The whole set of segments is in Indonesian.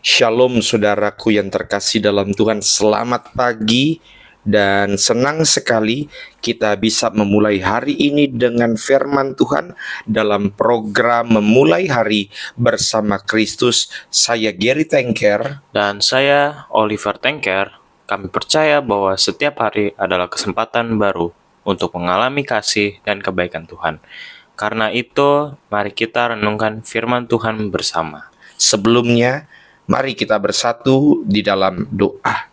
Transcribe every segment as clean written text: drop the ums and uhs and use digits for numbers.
Shalom saudaraku yang terkasih dalam Tuhan, selamat pagi dan senang sekali kita bisa memulai hari ini dengan firman Tuhan dalam program Memulai Hari bersama Kristus. Saya Gary Tengker. Dan saya Oliver Tengker. Kami percaya bahwa setiap hari adalah kesempatan baru untuk mengalami kasih dan kebaikan Tuhan. Karena itu, mari kita renungkan firman Tuhan bersama. Sebelumnya, mari kita bersatu di dalam doa.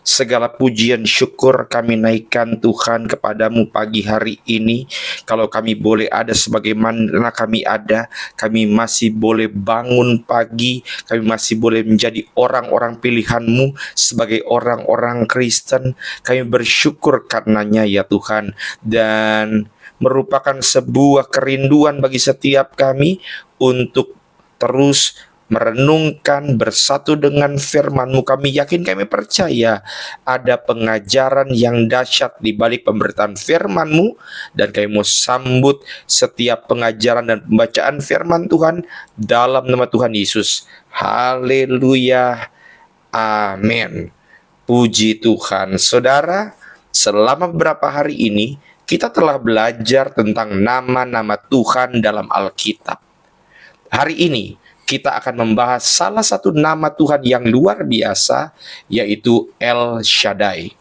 Segala pujian syukur kami naikkan Tuhan kepadamu pagi hari ini. Kalau kami boleh ada sebagaimana kami ada, kami masih boleh bangun pagi, kami masih boleh menjadi orang-orang pilihan-Mu sebagai orang-orang Kristen. Kami bersyukur karenanya ya Tuhan, dan merupakan sebuah kerinduan bagi setiap kami untuk terus merenungkan bersatu dengan firman-Mu. Kami yakin, kami percaya ada pengajaran yang dahsyat di balik pemberitaan firman-Mu, dan kami mau sambut setiap pengajaran dan pembacaan firman Tuhan dalam nama Tuhan Yesus. Haleluya. Amin. Puji Tuhan. Saudara, selama beberapa hari ini kita telah belajar tentang nama-nama Tuhan dalam Alkitab. Hari ini kita akan membahas salah satu nama Tuhan yang luar biasa, yaitu El Shaddai.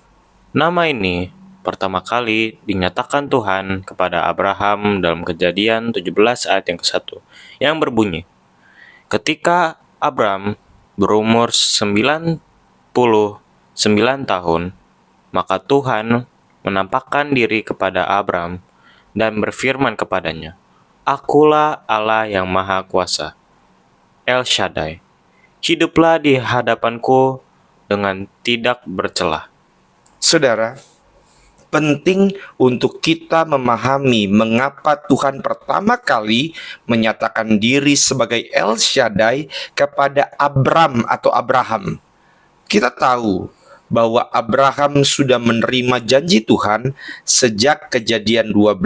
Nama ini pertama kali dinyatakan Tuhan kepada Abraham dalam Kejadian 17 ayat yang ke-1, yang berbunyi, ketika Abram berumur 99 tahun, maka Tuhan menampakkan diri kepada Abram dan berfirman kepadanya, Akulah Allah yang Maha Kuasa, El Shaddai, hiduplah di hadapanku dengan tidak bercelah. Saudara, penting untuk kita memahami mengapa Tuhan pertama kali menyatakan diri sebagai El Shaddai kepada Abram atau Abraham. Kita tahu bahwa Abraham sudah menerima janji Tuhan sejak Kejadian 12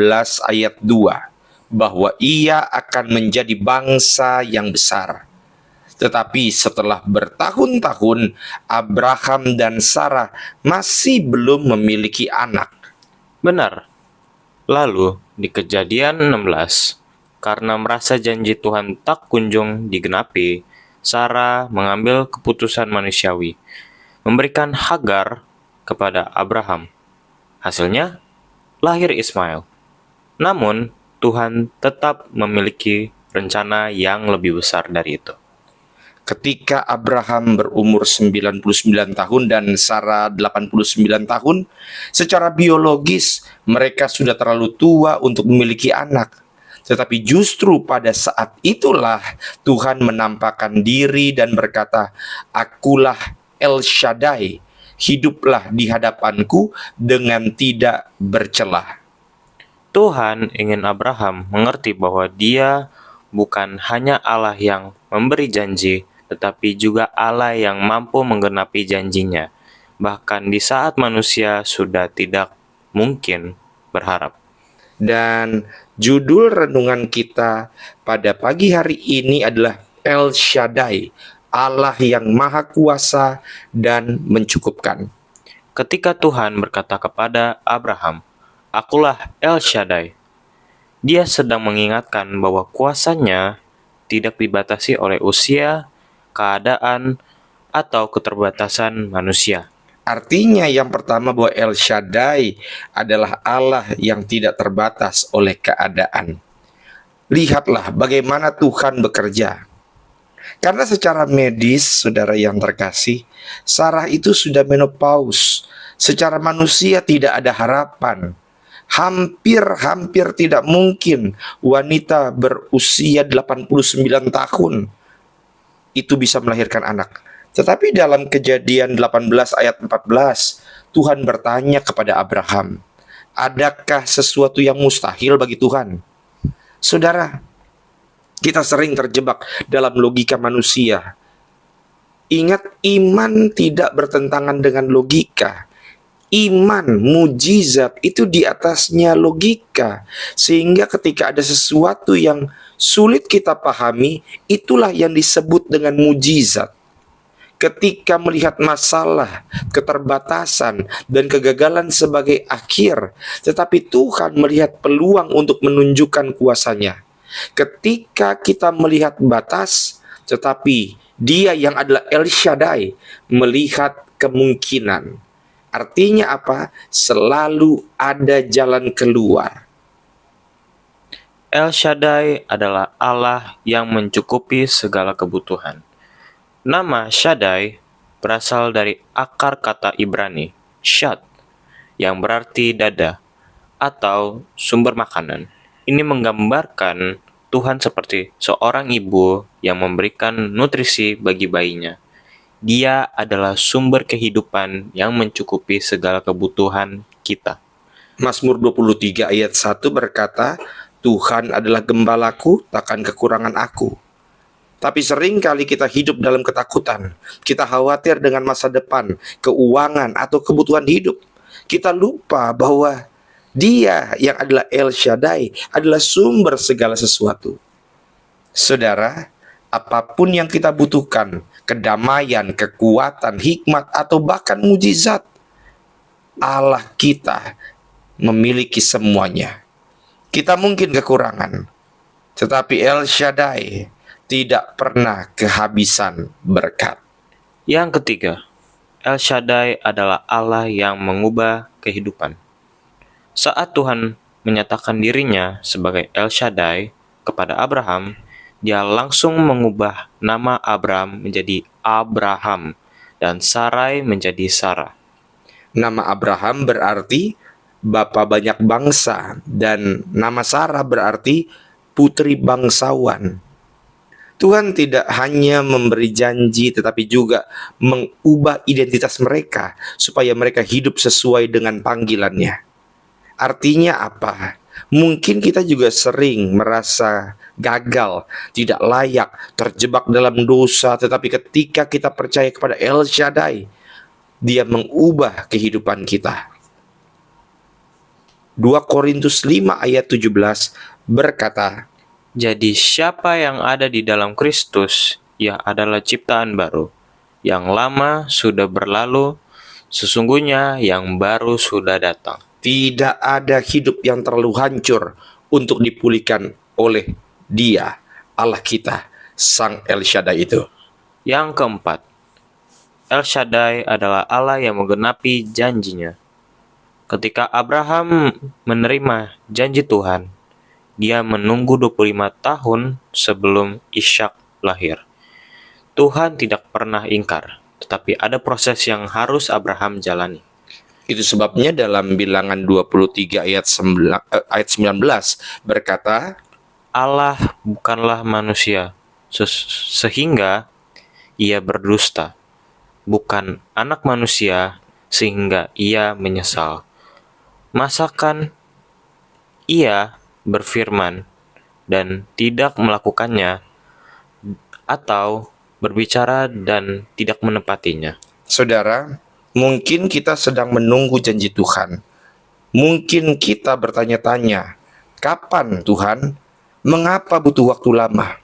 ayat 2, bahwa ia akan menjadi bangsa yang besar. Tetapi setelah bertahun-tahun, Abraham dan Sarah masih belum memiliki anak. Benar. Lalu di Kejadian 16, karena merasa janji Tuhan tak kunjung digenapi, Sarah mengambil keputusan manusiawi, memberikan Hagar kepada Abraham. Hasilnya, lahir Ismail. Namun, Tuhan tetap memiliki rencana yang lebih besar dari itu. Ketika Abraham berumur 99 tahun dan Sarah 89 tahun, secara biologis mereka sudah terlalu tua untuk memiliki anak. Tetapi justru pada saat itulah Tuhan menampakkan diri dan berkata, Akulah El Shaddai, hiduplah di hadapanku dengan tidak bercelah. Tuhan ingin Abraham mengerti bahwa Dia bukan hanya Allah yang memberi janji, tetapi juga Allah yang mampu menggenapi janjinya, bahkan di saat manusia sudah tidak mungkin berharap. Dan judul renungan kita pada pagi hari ini adalah El Shaddai, Allah yang Maha Kuasa dan mencukupkan. Ketika Tuhan berkata kepada Abraham, Akulah El Shaddai, Dia sedang mengingatkan bahwa kuasanya tidak dibatasi oleh usia, keadaan, atau keterbatasan manusia. Artinya yang pertama bahwa El Shaddai adalah Allah yang tidak terbatas oleh keadaan. Lihatlah bagaimana Tuhan bekerja. Karena secara medis, saudara yang terkasih, Sarah itu sudah menopause. Secara manusia tidak ada harapan. Hampir tidak mungkin wanita berusia 89 tahun itu bisa melahirkan anak. Tetapi dalam Kejadian 18 ayat 14, Tuhan bertanya kepada Abraham, adakah sesuatu yang mustahil bagi Tuhan? Saudara, kita sering terjebak dalam logika manusia. Ingat, iman tidak bertentangan dengan logika. Iman, mujizat itu di atasnya logika. Sehingga ketika ada sesuatu yang sulit kita pahami, itulah yang disebut dengan mujizat. ketika melihat masalah, keterbatasan, dan kegagalan sebagai akhir, tetapi Tuhan melihat peluang untuk menunjukkan kuasa-Nya. Ketika kita melihat batas, tetapi Dia yang adalah El Shaddai melihat kemungkinan. Artinya apa? Selalu ada jalan keluar. El Shaddai adalah Allah yang mencukupi segala kebutuhan. Nama Shaddai berasal dari akar kata Ibrani, shad, yang berarti dada atau sumber makanan. Ini menggambarkan Tuhan seperti seorang ibu yang memberikan nutrisi bagi bayinya. Dia adalah sumber kehidupan yang mencukupi segala kebutuhan kita. Mazmur 23 ayat 1 berkata, Tuhan adalah gembalaku, takkan kekurangan aku. Tapi sering kali kita hidup dalam ketakutan. Kita khawatir dengan masa depan, keuangan, atau kebutuhan hidup. Kita lupa bahwa Dia yang adalah El Shaddai adalah sumber segala sesuatu. Saudara, apapun yang kita butuhkan, kedamaian, kekuatan, hikmat, atau bahkan mujizat, Allah kita memiliki semuanya. Kita mungkin kekurangan, tetapi El Shaddai tidak pernah kehabisan berkat. Yang ketiga, El Shaddai adalah Allah yang mengubah kehidupan. Saat Tuhan menyatakan dirinya sebagai El Shaddai kepada Abraham, Dia langsung mengubah nama Abraham menjadi Abraham dan Sarai menjadi Sarah. Nama Abraham berarti bapa banyak bangsa, dan nama Sarah berarti putri bangsawan. Tuhan tidak hanya memberi janji tetapi juga mengubah identitas mereka supaya mereka hidup sesuai dengan panggilannya. Artinya apa? Mungkin kita juga sering merasa gagal, tidak layak, terjebak dalam dosa, tetapi ketika kita percaya kepada El Shaddai, Dia mengubah kehidupan kita. 2 Korintus 5 ayat 17 berkata, Jadi siapa yang ada di dalam Kristus, ia adalah ciptaan baru. Yang lama sudah berlalu, sesungguhnya yang baru sudah datang. tidak ada hidup yang terlalu hancur untuk dipulihkan oleh Dia, Allah kita, Sang El Shaddai itu. Yang keempat, El Shaddai adalah Allah yang menggenapi janjinya. Ketika Abraham menerima janji Tuhan, dia menunggu 25 tahun sebelum Ishak lahir. Tuhan tidak pernah ingkar, tetapi ada proses yang harus Abraham jalani. Itu sebabnya dalam Bilangan 23 ayat 19 berkata, Allah bukanlah manusia, sehingga ia berdusta, bukan anak manusia, sehingga ia menyesal. Masakan ia berfirman dan tidak melakukannya, atau berbicara dan tidak menepatinya. Saudara, mungkin kita sedang menunggu janji Tuhan. Mungkin kita bertanya-tanya, kapan Tuhan? Mengapa butuh waktu lama?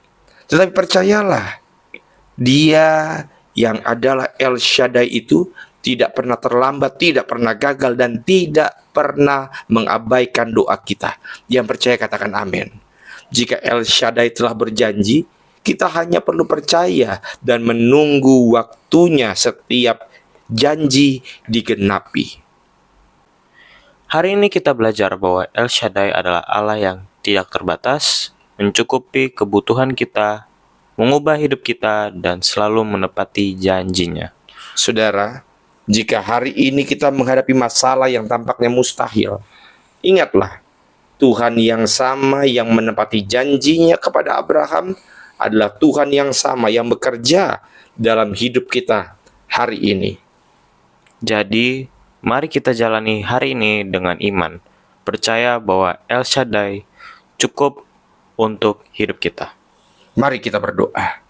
Tetapi percayalah, Dia yang adalah El Shaddai itu tidak pernah terlambat, tidak pernah gagal, dan tidak pernah mengabaikan doa kita. Yang percaya katakan amin. Jika El Shaddai telah berjanji, kita hanya perlu percaya dan menunggu waktunya setiap janji digenapi. Hari ini kita belajar bahwa El Shaddai adalah Allah yang tidak terbatas, mencukupi kebutuhan kita, mengubah hidup kita, dan selalu menepati janjinya. Saudara, jika hari ini kita menghadapi masalah yang tampaknya mustahil, ingatlah, Tuhan yang sama yang menepati janjinya kepada Abraham adalah Tuhan yang sama yang bekerja dalam hidup kita hari ini. Jadi, mari kita jalani hari ini dengan iman, percaya bahwa El Shaddai cukup untuk hidup kita. Mari kita berdoa.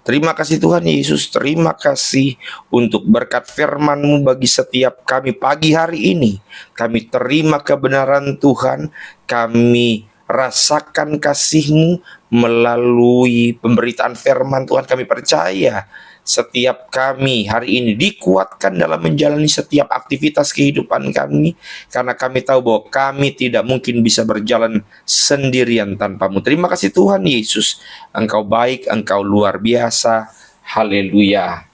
Terima kasih Tuhan Yesus, terima kasih untuk berkat firman-Mu bagi setiap kami pagi hari ini. Kami terima kebenaran Tuhan, kami rasakan kasih-Mu melalui pemberitaan firman Tuhan. Kami percaya setiap kami hari ini dikuatkan dalam menjalani setiap aktivitas kehidupan kami, karena kami tahu bahwa kami tidak mungkin bisa berjalan sendirian tanpa-Mu. Terima kasih Tuhan Yesus, Engkau baik, Engkau luar biasa. Haleluya.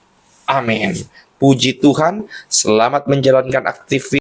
Amin. Puji Tuhan, selamat menjalankan aktivitas